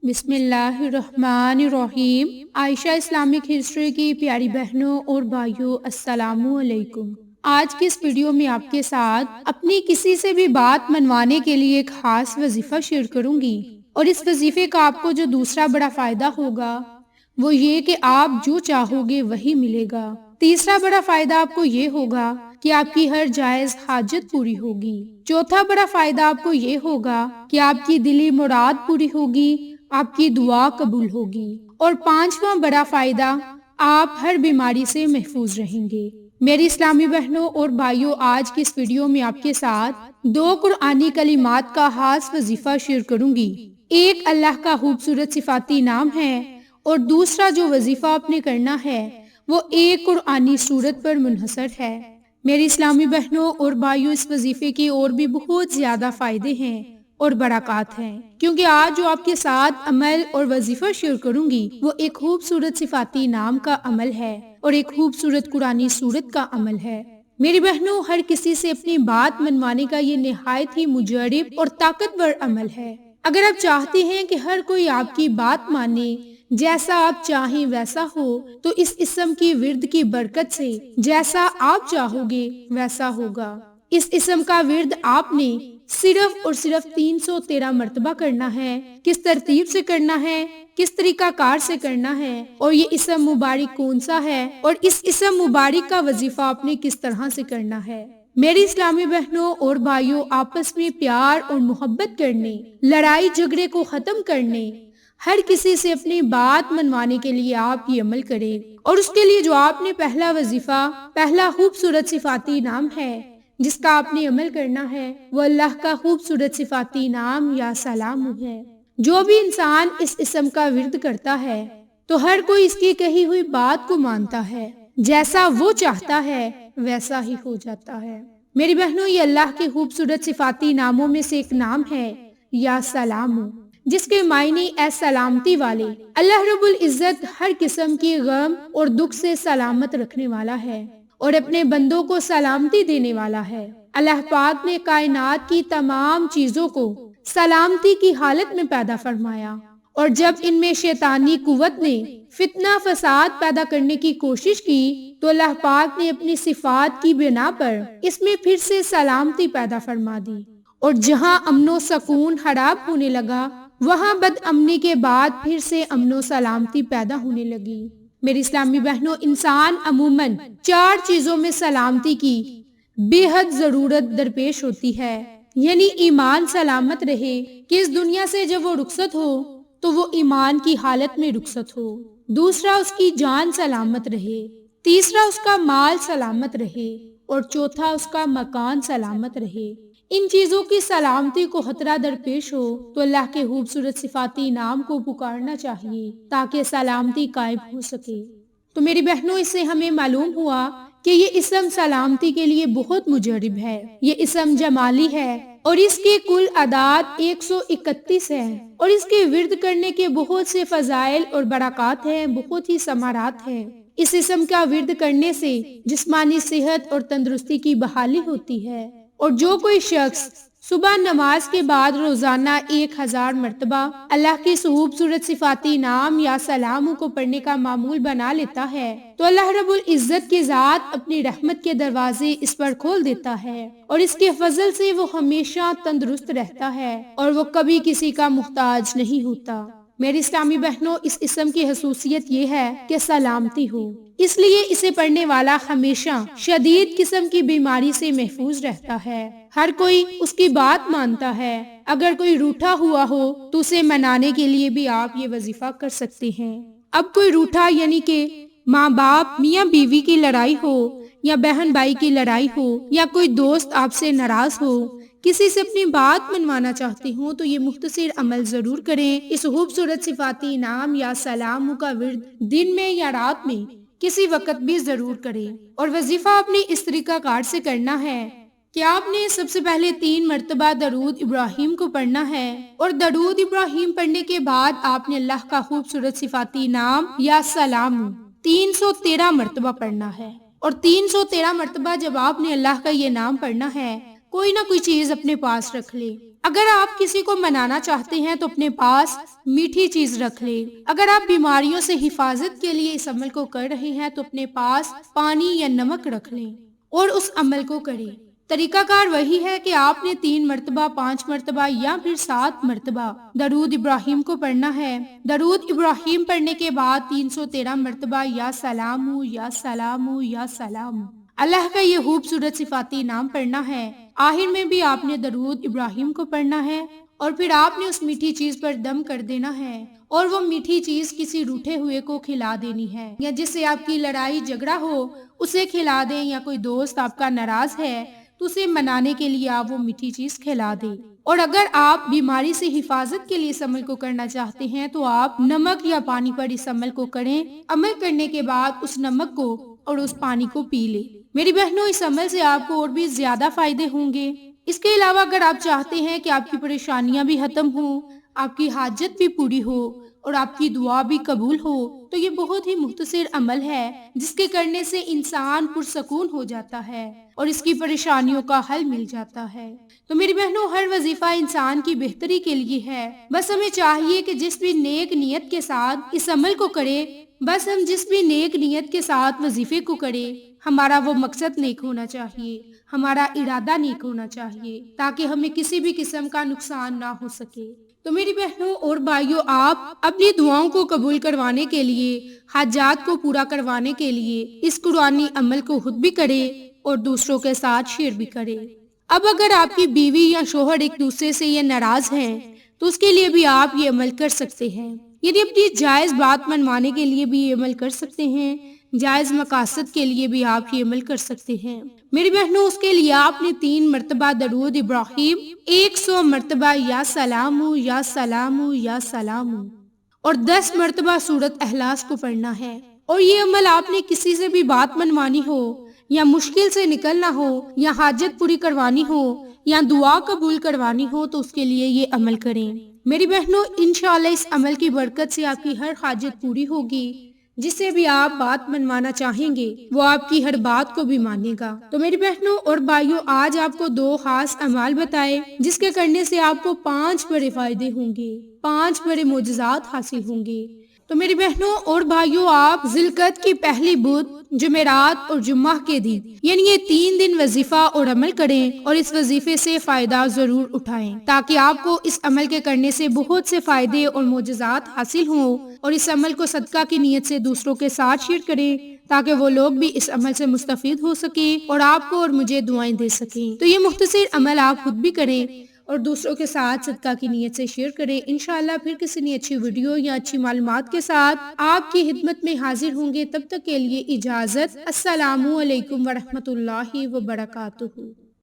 بسم اللہ الرحمن الرحیم۔ عائشہ اسلامک ہسٹری کی پیاری بہنوں اور بھائیوں، السلام علیکم۔ آج کی اس ویڈیو میں آپ کے ساتھ اپنی کسی سے بھی بات منوانے کے لیے ایک خاص وظیفہ شیئر کروں گی، اور اس وظیفے کا آپ کو جو دوسرا بڑا فائدہ ہوگا وہ یہ کہ آپ جو چاہو گے وہی ملے گا۔ تیسرا بڑا فائدہ آپ کو یہ ہوگا کہ آپ کی ہر جائز حاجت پوری ہوگی۔ چوتھا بڑا فائدہ آپ کو یہ ہوگا کہ آپ کی دلی مراد پوری ہوگی، آپ کی دعا قبول ہوگی، اور پانچواں بڑا فائدہ، آپ ہر بیماری سے محفوظ رہیں گے۔ میری اسلامی بہنوں اور بھائیوں، آج کی اس ویڈیو میں آپ کے ساتھ 2 قرآنی کلمات کا خاص وظیفہ شیئر کروں گی۔ ایک اللہ کا خوبصورت صفاتی نام ہے، اور دوسرا جو وظیفہ آپ نے کرنا ہے وہ ایک قرآنی سورت پر منحصر ہے۔ میری اسلامی بہنوں اور بھائیوں، اس وظیفے کے اور بھی بہت زیادہ فائدے ہیں اور برکات ہیں، کیونکہ آج جو آپ کے ساتھ عمل اور وظیفہ شیئر کروں گی وہ ایک خوبصورت صفاتی نام کا عمل ہے اور ایک خوبصورت قرآنی سورت کا عمل ہے۔ میری بہنوں، ہر کسی سے اپنی بات منوانے کا یہ نہایت ہی مجرب اور طاقتور عمل ہے۔ اگر آپ چاہتے ہیں کہ ہر کوئی آپ کی بات مانے، جیسا آپ چاہیں ویسا ہو، تو اس اسم کی ورد کی برکت سے جیسا آپ چاہو گے ویسا ہوگا۔ اس اسم کا ورد آپ نے صرف اور صرف 313 مرتبہ کرنا ہے۔ کس ترتیب سے کرنا ہے، کس طریقہ کار سے کرنا ہے، اور یہ اسم مبارک کون سا ہے، اور اس اسم مبارک کا وظیفہ آپ نے کس طرح سے کرنا ہے۔ میری اسلامی بہنوں اور بھائیوں، آپس میں پیار اور محبت کرنے، لڑائی جھگڑے کو ختم کرنے، ہر کسی سے اپنی بات منوانے کے لیے آپ یہ عمل کریں، اور اس کے لیے جو آپ نے پہلا وظیفہ، پہلا خوبصورت صفاتی نام ہے جس کا آپ نے عمل کرنا ہے، وہ اللہ کا خوبصورت صفاتی نام یا سلام ہے۔ جو بھی انسان اس اسم کا ورد کرتا ہے تو ہر کوئی اس کی کہی ہوئی بات کو مانتا ہے، جیسا وہ چاہتا ہے ویسا ہی ہو جاتا ہے۔ میری بہنوں، یہ اللہ کے خوبصورت صفاتی ناموں میں سے ایک نام ہے یا سلام، جس کے معنی اے سلامتی والے۔ اللہ رب العزت ہر قسم کی غم اور دکھ سے سلامت رکھنے والا ہے اور اپنے بندوں کو سلامتی دینے والا ہے۔ اللہ پاک نے کائنات کی تمام چیزوں کو سلامتی کی حالت میں پیدا فرمایا، اور جب ان میں شیطانی قوت نے فتنہ فساد پیدا کرنے کی کوشش کی تو اللہ پاک نے اپنی صفات کی بنا پر اس میں پھر سے سلامتی پیدا فرما دی، اور جہاں امن و سکون خراب ہونے لگا وہاں بد امنی کے بعد پھر سے امن و سلامتی پیدا ہونے لگی۔ میری اسلامی بہنوں، انسان عموماً 4 چیزوں میں سلامتی کی بے حد ضرورت درپیش ہوتی ہے، یعنی ایمان سلامت رہے کہ اس دنیا سے جب وہ رخصت ہو تو وہ ایمان کی حالت میں رخصت ہو۔ دوسرا، اس کی جان سلامت رہے۔ تیسرا، اس کا مال سلامت رہے، اور چوتھا، اس کا مکان سلامت رہے۔ ان چیزوں کی سلامتی کو خطرہ درپیش ہو تو اللہ کے خوبصورت صفاتی نام کو پکارنا چاہیے تاکہ سلامتی قائم ہو سکے۔ تو میری بہنوں، اس سے ہمیں معلوم ہوا کہ یہ اسم سلامتی کے لیے بہت مجرب ہے۔ یہ اسم جمالی ہے اور اس کے کل اعداد 131 ہیں، اور اس کے ورد کرنے کے بہت سے فضائل اور برکات ہیں، بہت ہی ثمرات ہیں۔ اس اسم کا ورد کرنے سے جسمانی صحت اور تندرستی کی بحالی ہوتی ہے، اور جو کوئی شخص صبح نماز کے بعد روزانہ 1000 مرتبہ اللہ کی خوبصورت صفاتی نام یا سلام کو پڑھنے کا معمول بنا لیتا ہے تو اللہ رب العزت کی ذات اپنی رحمت کے دروازے اس پر کھول دیتا ہے، اور اس کے فضل سے وہ ہمیشہ تندرست رہتا ہے اور وہ کبھی کسی کا محتاج نہیں ہوتا۔ میری اسلامی بہنوں، اس اسم کی خصوصیت یہ ہے کہ سلامتی ہو، اس لیے اسے پڑھنے والا ہمیشہ شدید قسم کی بیماری سے محفوظ رہتا ہے۔ ہر کوئی اس کی بات مانتا ہے۔ اگر کوئی روٹھا ہوا ہو تو اسے منانے کے لیے بھی آپ یہ وظیفہ کر سکتے ہیں۔ اب کوئی روٹھا یعنی کہ ماں باپ، میاں بیوی کی لڑائی ہو، یا بہن بھائی کی لڑائی ہو، یا کوئی دوست آپ سے ناراض ہو، کسی سے اپنی بات منوانا چاہتے ہوں تو یہ مختصر عمل ضرور کریں۔ اس خوبصورت صفاتی نام یا سلام کا ورد دن میں یا رات میں کسی وقت بھی ضرور کریں، اور وظیفہ آپ نے اس طریقہ کار سے کرنا ہے کہ آپ نے سب سے پہلے 3 مرتبہ درود ابراہیم کو پڑھنا ہے، اور درود ابراہیم پڑھنے کے بعد آپ نے اللہ کا خوبصورت صفاتی نام یا سلام 313 مرتبہ پڑھنا ہے، اور 313 مرتبہ جب آپ نے اللہ کا یہ نام پڑھنا ہے، کوئی نہ کوئی چیز اپنے پاس رکھ لے، اگر آپ کسی کو منانا چاہتے ہیں تو اپنے پاس میٹھی چیز رکھ لیں۔ اگر آپ بیماریوں سے حفاظت کے لیے اس عمل کو کر رہے ہیں تو اپنے پاس پانی یا نمک رکھ لیں اور اس عمل کو کریں۔ طریقہ کار وہی ہے کہ آپ نے 3 مرتبہ، 5 مرتبہ یا پھر 7 مرتبہ درود ابراہیم کو پڑھنا ہے۔ درود ابراہیم پڑھنے کے بعد 313 مرتبہ یا سلام یا سلام یا سلام اللہ کا یہ خوبصورت صفاتی نام پڑھنا ہے۔ آخر میں بھی آپ نے درود ابراہیم کو پڑھنا ہے اور پھر آپ نے اس میٹھی چیز پر دم کر دینا ہے اور وہ میٹھی چیز کسی روٹھے ہوئے کو کھلا دینی ہے، یا جس سے آپ کی لڑائی جھگڑا ہو اسے کھلا دیں، یا کوئی دوست آپ کا ناراض ہے تو اسے منانے کے لیے آپ وہ میٹھی چیز کھلا دیں۔ اور اگر آپ بیماری سے حفاظت کے لیے اس عمل کو کرنا چاہتے ہیں تو آپ نمک یا پانی پر اس عمل کو کریں۔ عمل کرنے کے بعد اس نمک کو اور اس پانی کو پی لیں۔ میری بہنوں، اس عمل سے آپ کو اور بھی زیادہ فائدے ہوں گے۔ اس کے علاوہ اگر آپ چاہتے ہیں کہ آپ کی پریشانیاں بھی ختم ہوں، آپ کی حاجت بھی پوری ہو اور آپ کی دعا بھی قبول ہو، تو یہ بہت ہی مختصر عمل ہے جس کے کرنے سے انسان پرسکون ہو جاتا ہے اور اس کی پریشانیوں کا حل مل جاتا ہے۔ تو میری بہنوں، ہر وظیفہ انسان کی بہتری کے لیے ہے، بس ہمیں چاہیے کہ جس بھی نیک نیت کے ساتھ اس عمل کو کرے، وظیفے کو کرے، ہمارا وہ مقصد نیک ہونا چاہیے، ہمارا ارادہ نیک ہونا چاہیے تاکہ ہمیں کسی بھی قسم کا نقصان نہ ہو سکے۔ تو میری بہنوں اور بھائیوں، آپ اپنی دعاؤں کو قبول کروانے کے لیے، حاجات کو پورا کروانے کے لیے اس قرآنی عمل کو خود بھی کریں اور دوسروں کے ساتھ شیئر بھی کریں۔ اب اگر آپ کی بیوی یا شوہر ایک دوسرے سے یہ ناراض ہیں تو اس کے لیے بھی آپ یہ عمل کر سکتے ہیں، یعنی اپنی جائز بات منوانے کے لیے بھی یہ عمل کر سکتے ہیں، جائز مقاصد کے لیے بھی آپ یہ عمل کر سکتے ہیں۔ میری بہنوں، اس کے لیے آپ نے 3 مرتبہ درود ابراہیم، 100 مرتبہ یا سلام یا سلام یا سلام اور 10 مرتبہ سورۃ اخلاص کو پڑھنا ہے۔ اور یہ عمل آپ نے کسی سے بھی بات منوانی ہو یا مشکل سے نکلنا ہو یا حاجت پوری کروانی ہو یا دعا قبول کروانی ہو تو اس کے لیے یہ عمل کریں۔ میری بہنوں، انشاءاللہ اس عمل کی برکت سے آپ کی ہر حاجت پوری ہوگی، جس سے بھی آپ بات منوانا چاہیں گے وہ آپ کی ہر بات کو بھی مانے گا۔ تو میری بہنوں اور بھائیوں، آج آپ کو 2 خاص اعمال بتائے جس کے کرنے سے آپ کو 5 بڑے فائدے ہوں گے، 5 بڑے معجزات حاصل ہوں گے۔ تو میری بہنوں اور بھائیوں، آپ ذی القعدہ کی پہلی بدھ، جمعرات اور جمعہ کے دن، یعنی یہ 3 دن وظیفہ اور عمل کریں اور اس وظیفے سے فائدہ ضرور اٹھائیں تاکہ آپ کو اس عمل کے کرنے سے بہت سے فائدے اور معجزات حاصل ہوں، اور اس عمل کو صدقہ کی نیت سے دوسروں کے ساتھ شیئر کریں تاکہ وہ لوگ بھی اس عمل سے مستفید ہو سکیں اور آپ کو اور مجھے دعائیں دے سکیں۔ تو یہ مختصر عمل آپ خود بھی کریں اور دوسروں کے ساتھ صدقہ کی نیت سے شیئر کریں۔ انشاءاللہ پھر کسی نے اچھی ویڈیو یا اچھی معلومات کے ساتھ آپ کی خدمت میں حاضر ہوں گے۔ تب تک کے لیے اجازت۔ السلام علیکم ورحمۃ اللہ وبرکاتہ۔